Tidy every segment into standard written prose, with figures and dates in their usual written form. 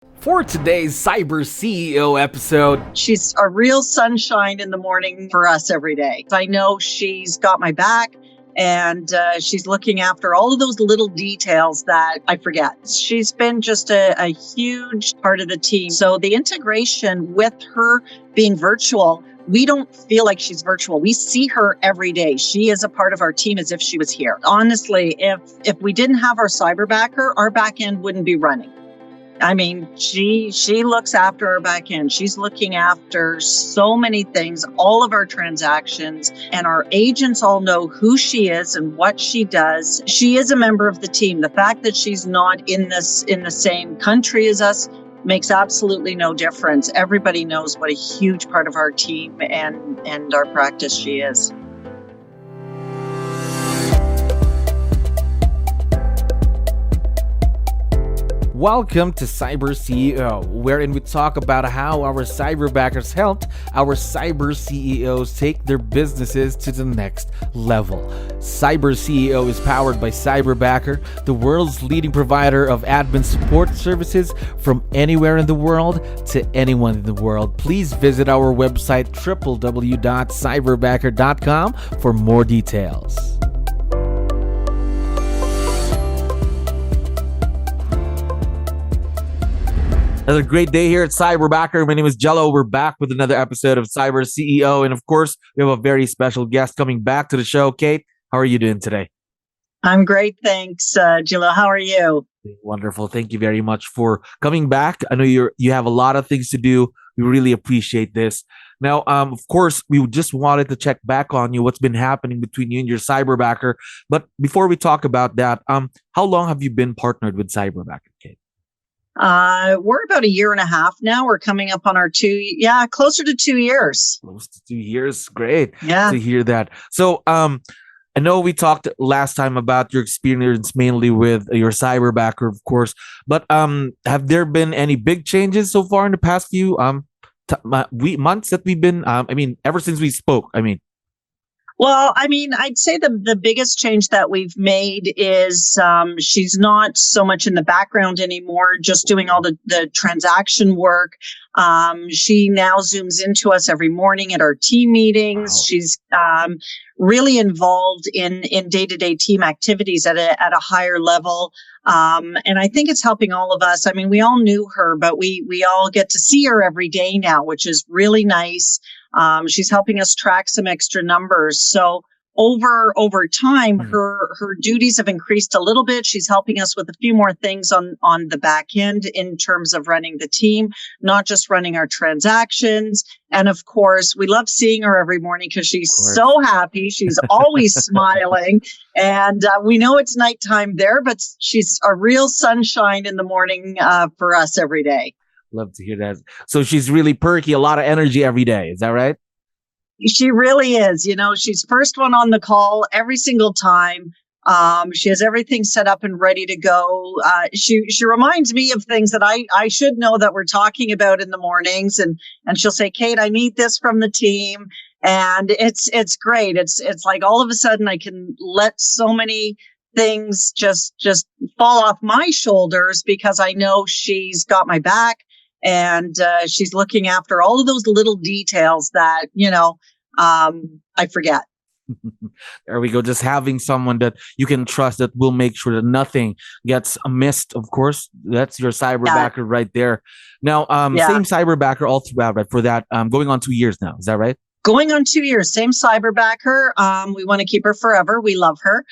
For today's Cyber CEO episode, she's a real sunshine in the morning for us every day. I know she's got my back and she's looking after all of those little details that I forget. She's been just a huge part of the team. So the integration with her being virtual, we don't feel like she's virtual. We see her every day. She is a part of our team as if she was here. Honestly, if we didn't have our Cyberbacker, our back end wouldn't be running. I mean, she looks after our back end. She's looking after so many things, all of our transactions, and our agents all know who she is and what she does. She is a member of the team. The fact that she's not in the same country as us makes absolutely no difference. Everybody knows what a huge part of our team and our practice she is. welcome to Cyber CEO, wherein we talk about how our cyberbackers helped our cyber CEOs take their businesses to the next level. Cyber CEO is powered by Cyberbacker, the world's leading provider of admin support services from anywhere in the world to anyone in the world. Please visit our website www.cyberbacker.com for more details. Another great day here at Cyberbacker. My name is Jello. We're back with another episode of Cyber CEO. And of course, we have a very special guest coming back to the show. Kate, how are you doing today? I'm great. Thanks, Jello. How are you? Wonderful. Thank you very much for coming back. I know you have a lot of things to do. We really appreciate this. Now, of course, we just wanted to check back on you, what's been happening between you and your Cyberbacker. But before we talk about that, how long have you been partnered with Cyberbacker, Kate? We're about 1.5 years now. We're coming up on our closer to 2 years. Close to 2 years. Great. Yeah. To hear that. So, I know we talked last time about your experience mainly with your Cyberbacker, of course, but have there been any big changes so far in the past few months that we've been, ever since we spoke? Well, I'd say the biggest change that we've made is she's not so much in the background anymore, just doing all the transaction work. She now zooms into us every morning at our team meetings. Wow. She's really involved in day-to-day team activities at a higher level. And I think it's helping all of us. We all knew her, but we all get to see her every day now, which is really nice. She's helping us track some extra numbers. So over time, her duties have increased a little bit. She's helping us with a few more things on the back end in terms of running the team, not just running our transactions. And of course, we love seeing her every morning because she's so happy. She's always smiling. And we know it's nighttime there, but she's a real sunshine in the morning for us every day. Love to hear that. So she's really perky, a lot of energy every day. Is that right? She really is. She's first one on the call every single time. She has everything set up and ready to go. She reminds me of things that I should know that we're talking about in the mornings. And she'll say, Kate, I need this from the team. And it's great. It's like all of a sudden I can let so many things just fall off my shoulders because I know she's got my back. And she's looking after all of those little details that, I forget. There we go. Just having someone that you can trust that will make sure that nothing gets missed. Of course, that's your Cyberbacker right there. Now, same Cyberbacker all throughout, right? For that, going on 2 years now. Is that right? Going on 2 years. Same Cyberbacker. We want to keep her forever. We love her.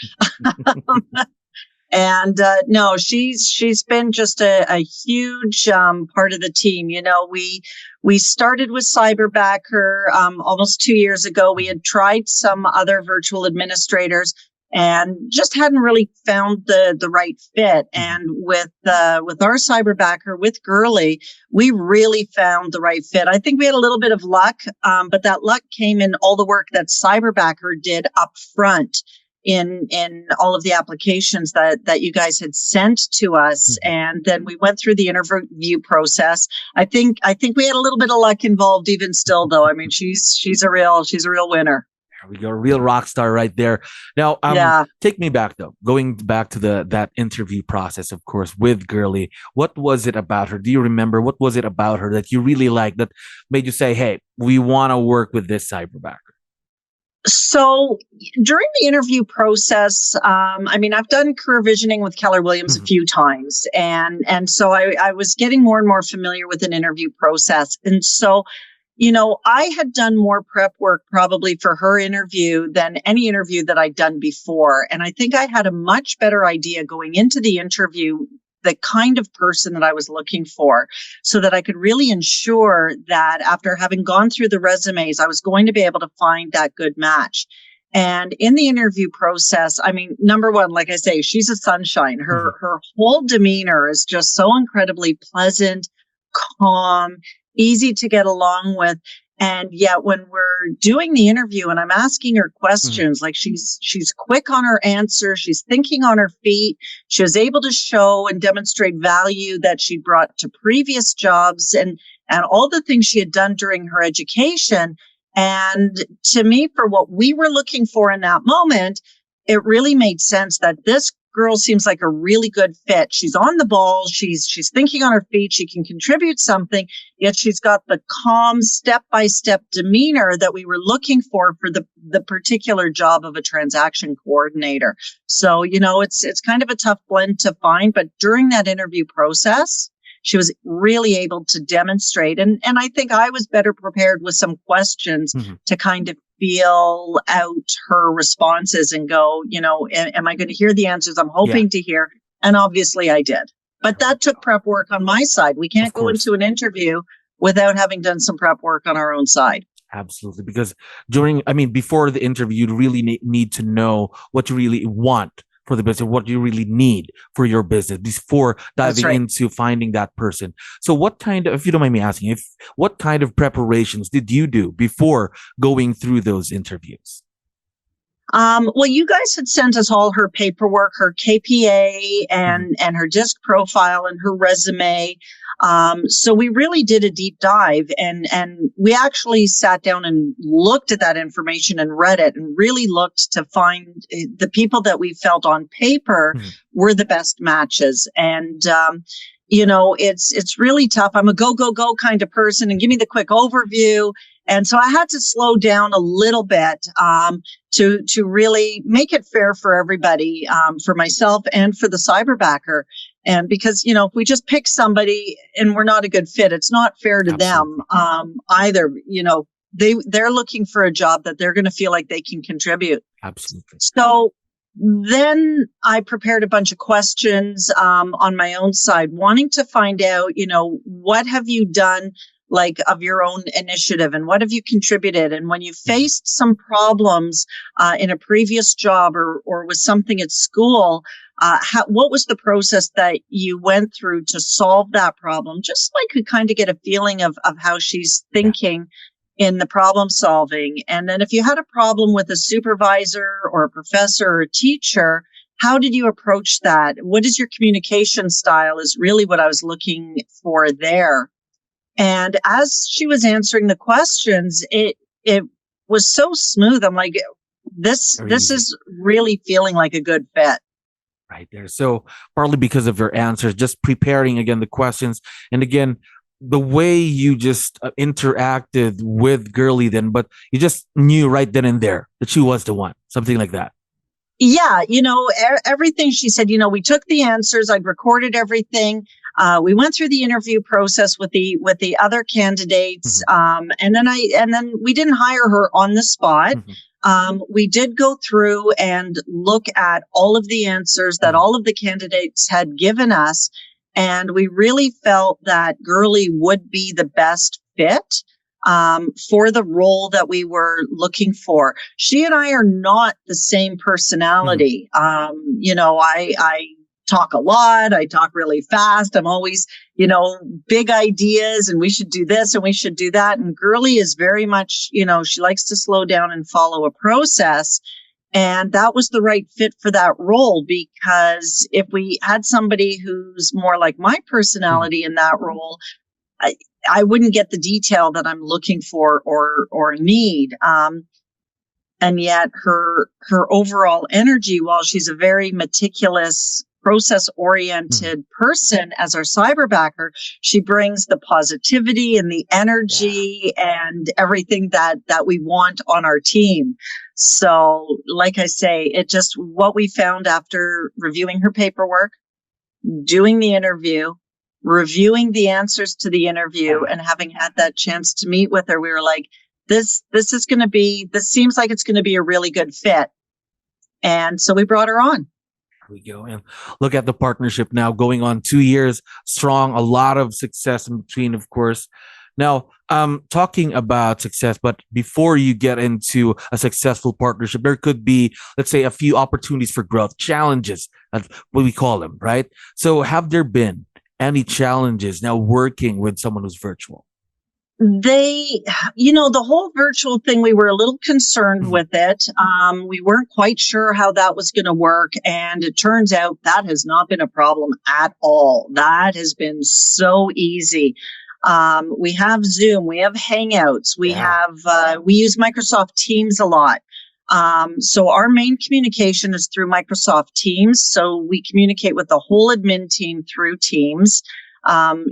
And no, she's been just a huge part of the team. We started with Cyberbacker almost 2 years ago. We had tried some other virtual administrators and just hadn't really found the right fit. And with our Cyberbacker, with Girly, we really found the right fit. I think we had a little bit of luck, but that luck came in all the work that Cyberbacker did up front in all of the applications that you guys had sent to us. And then we went through the interview process. I think we had a little bit of luck involved even still though. She's a real winner. There we go. Real rock star right there. Now, Yeah. take me back though. Going back to that interview process, of course, with Girly. What was it about her? Do you remember what was it about her that you really liked that made you say, "Hey, we want to work with this cyberbacker"? So during the interview process, I've done career visioning with Keller Williams a Mhm. few times, and so I was getting more and more familiar with an interview process, and so I had done more prep work probably for her interview than any interview that I'd done before. And I think I had a much better idea going into the interview, the kind of person that I was looking for, so that I could really ensure that after having gone through the resumes, I was going to be able to find that good match. And in the interview process, number one, like I say, she's a sunshine. Mhm. Her whole demeanor is just so incredibly pleasant, calm, easy to get along with. And yet when we're doing the interview and I'm asking her Mhm. questions, like she's quick on her answers, she's thinking on her feet, she was able to show and demonstrate value that she brought to previous jobs and all the things she had done during her education. And to me, for what we were looking for in that moment, it really made sense that this girl seems like a really good fit. She's on the ball. She's thinking on her feet. She can contribute something, yet she's got the calm step-by-step demeanor that we were looking for the particular job of a transaction coordinator. So, it's kind of a tough blend to find, but during that interview process, she was really able to demonstrate. And I think I was better prepared with some questions Mhm. to kind of feel out her responses and go, am I going to hear the answers I'm Yeah, hoping to hear? And obviously I did. But that took prep work on my side. We of can't go course. into an interview without having done some prep work on our own side. Absolutely. Because before the interview, you really need to know what you really want for the business, what you really need for your business before That's diving right. into finding that person. So what kind of, if you don't mind me asking, what kind of preparations did you do before going through those interviews? Well, you guys had sent us all her paperwork, her KPA Mhm. and her disc profile and her resume. So we really did a deep dive and we actually sat down and looked at that information and read it and really looked to find the people that we felt on paper Mhm. were the best matches. And, it's really tough. I'm a go kind of person and give me the quick overview. And so I had to slow down a little bit, to really make it fair for everybody, for myself and for the cyberbacker. And because, if we just pick somebody and we're not a good fit, it's not fair to them, Absolutely. either. They're looking for a job that they're going to feel like they can contribute. Absolutely. So then I prepared a bunch of questions, on my own side, wanting to find out, what have you done like of your own initiative and what have you contributed? And when you Mhm. faced some problems, in a previous job or with something at school, what was the process that you went through to solve that problem? Just so I could kind of get a feeling of how she's Yeah. thinking in the problem solving. And then if you had a problem with a supervisor or a professor or a teacher, how did you approach that? What is your communication style is really what I was looking for there. And as she was answering the questions, it was so smooth. I'm like, Very this easy. is really feeling like a good fit. Right there. So partly because of your answers, just preparing again the questions, and again the way you just interacted with Girly, then, but you just knew right then and there that she was the one, something like that. Yeah, everything she said, we took the answers, I'd recorded everything. We went through the interview process with the other candidates. Mhm. And then we didn't hire her on the spot. Mhm. We did go through and look at all of the answers that Mhm. all of the candidates had given us. And we really felt that Gurley would be the best fit, for the role that we were looking for. She and I are not the same Mhm. personality. I talk a lot. I talk really fast. I'm always, big ideas and we should do this and we should do that. And Gurley is very much, she likes to slow down and follow a process. And that was the right fit for that role, because if we had somebody who's more like my Mhm. personality in that role, I, I wouldn't get the detail that I'm looking for or need. And yet her overall energy, while she's a very meticulous, process-oriented person as our cyberbacker, she brings the positivity and the energy and everything that we want on our team. So, like I say, it just what we found after reviewing her paperwork, doing the interview, reviewing the answers to the interview, and having had that chance to meet with her, we were like, this seems like it's going to be a really good fit. And so we brought her on. Here we go. And look at the partnership now going on 2 years strong, a lot of success in between, of course. Now, talking about success, but before you get into a successful partnership, there could be, let's say, a few opportunities for growth, challenges, that's what we call them, right? So have there been any challenges now working with someone who's virtual? The whole virtual thing, we were a little concerned with it. We weren't quite sure how that was going to work. And it turns out that has not been a problem at all. That has been so easy. We have Zoom, we have Hangouts, we use Microsoft Teams a lot. So our main communication is through Microsoft Teams. So we communicate with the whole admin team through Teams.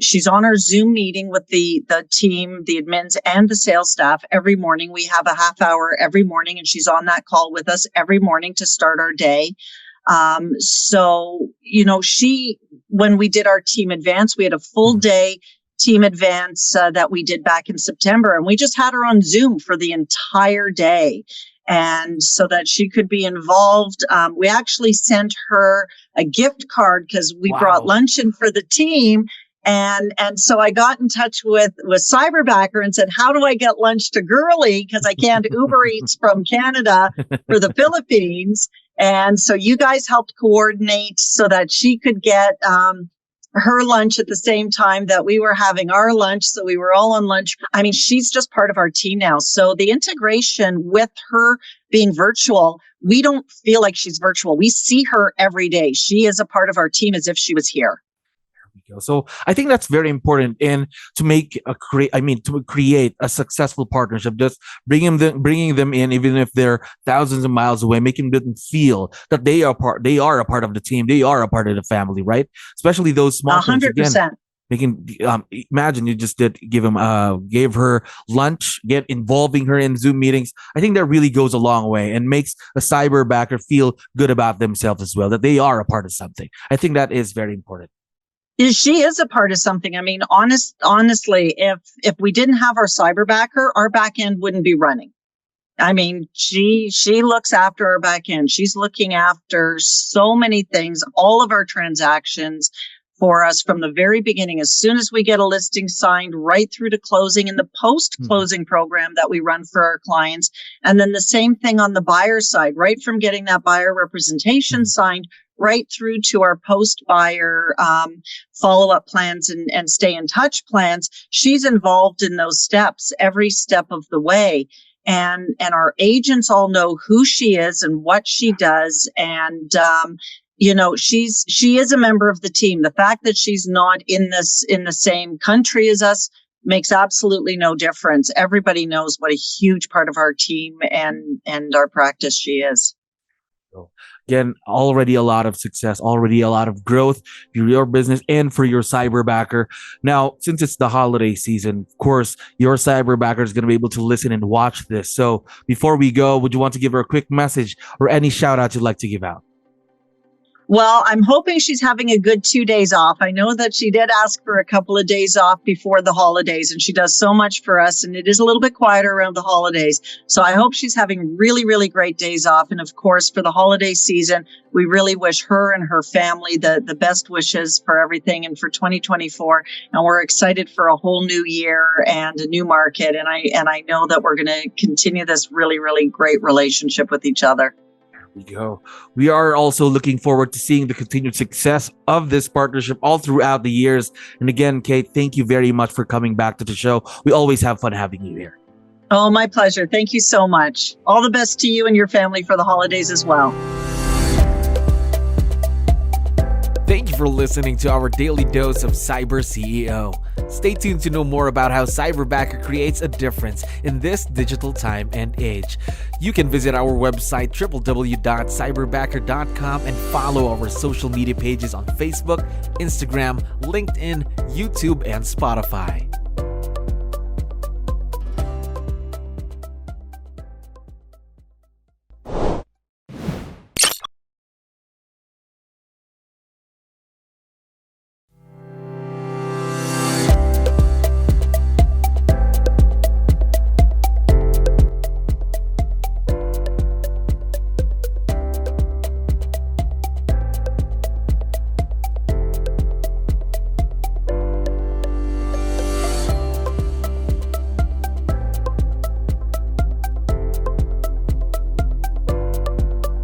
She's on our Zoom meeting with the team, the admins and the sales staff every morning. We have a half hour every morning, and she's on that call with us every morning to start our day. When we did our team advance, we had a full day team advance that we did back in September, and we just had her on Zoom for the entire day. And so that she could be involved, we actually sent her a gift card because we brought lunch in for the team. And so I got in touch with Cyberbacker and said, how do I get lunch to Girly? Because I can't Uber Eats from Canada for the Philippines. And so you guys helped coordinate so that she could get her lunch at the same time that we were having our lunch. So we were all on lunch. I mean, she's just part of our team now. So the integration with her being virtual, we don't feel like she's virtual. We see her every day. She is a part of our team as if she was here. So I think that's very important to create a successful partnership. Just bringing them in, even if they're thousands of miles away, making them feel that they are a part of the team. They are a part of the family, right? Especially those small things. 100%. Imagine you just gave her lunch, involving her in Zoom meetings. I think that really goes a long way and makes a cyberbacker feel good about themselves as well, that they are a part of something. I think that is very important. She is a part of something. I mean, honestly, if we didn't have our cyberbacker, our back end wouldn't be running. I mean, she looks after our back end. She's looking after so many things, all of our transactions for us from the very beginning. As soon as we get a listing signed, right through to closing and the post-closing program that we run for our clients. And then the same thing on the buyer side, right from getting that buyer representation signed right through to our post-buyer follow-up plans and stay in touch plans. She's involved in those steps every step of the way. And our agents all know who she is and what she does. And, she is a member of the team. The fact that she's not in the same country as us makes absolutely no difference. Everybody knows what a huge part of our team and our practice she is. Again, already a lot of success, already a lot of growth for your business and for your cyberbacker. Now, since it's the holiday season, of course, your cyberbacker is going to be able to listen and watch this. So before we go, would you want to give her a quick message or any shout out you'd like to give out? Well, I'm hoping she's having a good 2 days off. I know that she did ask for a couple of days off before the holidays, and she does so much for us, and it is a little bit quieter around the holidays. So I hope she's having really, really great days off. And of course, for the holiday season, we really wish her and her family the best wishes for everything and for 2024. And we're excited for a whole new year and a new market. And I know that we're going to continue this really, really great relationship with each other. We go. We are also looking forward to seeing the continued success of this partnership all throughout the years. And again, Kate, thank you very much for coming back to the show. We always have fun having you here. Oh, my pleasure. Thank you so much. All the best to you and your family for the holidays as well. Thank you for listening to our daily dose of Cyber CEO. Stay tuned to know more about how Cyberbacker creates a difference in this digital time and age. You can visit our website www.cyberbacker.com and follow our social media pages on Facebook, Instagram, LinkedIn, YouTube, and Spotify.